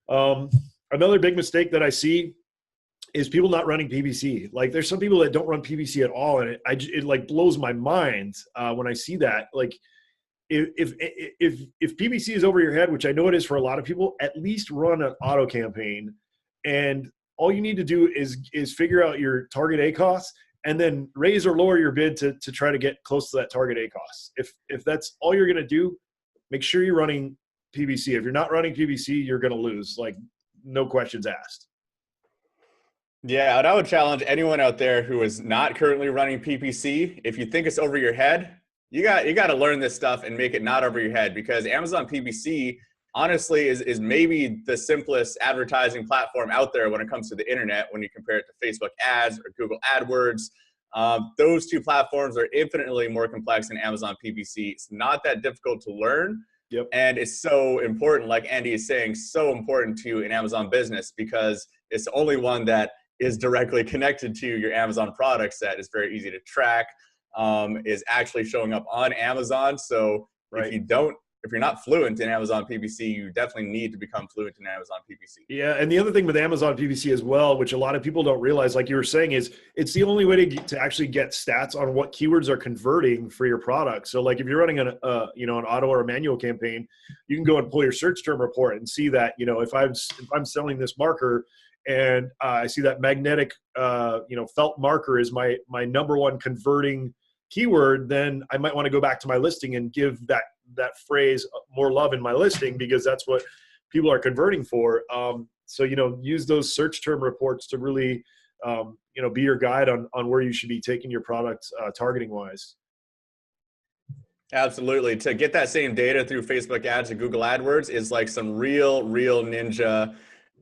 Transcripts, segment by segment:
Another big mistake that I see is people not running PPC. Like there's some people that don't run PPC at all. And it like blows my mind when I see that. Like if PPC is over your head, which I know it is for a lot of people, at least run an auto campaign. And all you need to do is figure out your target ACoS and then raise or lower your bid to try to get close to that target ACoS. If that's all you're going to do, make sure you're running PPC. If you're not running PPC, you're going to lose, like no questions asked. Yeah, and I would challenge anyone out there who is not currently running PPC. If you think it's over your head, you got to learn this stuff and make it not over your head, because Amazon PPC honestly is maybe the simplest advertising platform out there when it comes to the internet. When you compare it to Facebook ads or Google AdWords, those two platforms are infinitely more complex than Amazon PPC. It's not that difficult to learn. Yep. And it's so important, like Andy is saying, so important to an Amazon business, because it's the only one that is directly connected to your Amazon products, that is very easy to track, is actually showing up on Amazon. So right. if you're not fluent in Amazon PPC, you definitely need to become fluent in Amazon PPC. Yeah, and the other thing with Amazon PPC as well, which a lot of people don't realize, like you were saying, is it's the only way to actually get stats on what keywords are converting for your product. So like if you're running an auto or a manual campaign, you can go and pull your search term report and see that, if I'm selling this marker and I see that magnetic felt marker is my number one converting keyword, then I might want to go back to my listing and give that phrase more love in my listing, because that's what people are converting for. So use those search term reports to really be your guide on where you should be taking your product targeting wise. Absolutely. To get that same data through Facebook ads and Google AdWords is like some real ninja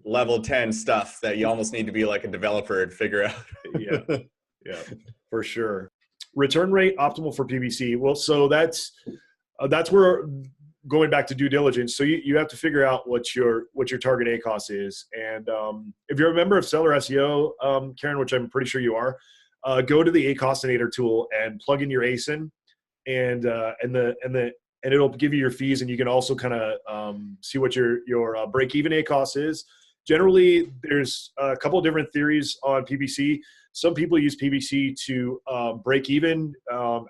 level 10 stuff that you almost need to be like a developer to figure out. Yeah, for sure. Return rate optimal for PPC. Well, so that's where, going back to due diligence. So you have to figure out what your target ACoS is. And if you're a member of Seller SEO, Karen, which I'm pretty sure you are, go to the ACoSinator tool and plug in your ASIN, and it'll give you your fees, and you can also kind of see what your break-even ACoS is. Generally, there's a couple of different theories on PPC. Some people use PPC to break even,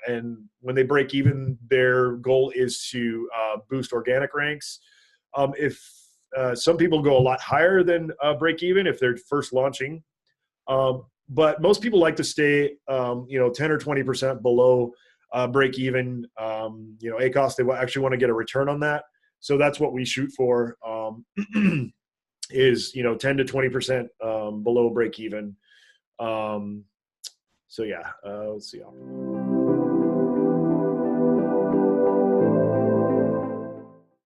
and when they break even, their goal is to boost organic ranks. If some people go a lot higher than break even if they're first launching, but most people like to stay 10 or 20% below break even. ACoS, they actually want to get a return on that, so that's what we shoot for. Is 10 to 20% below break even. So yeah, let's see.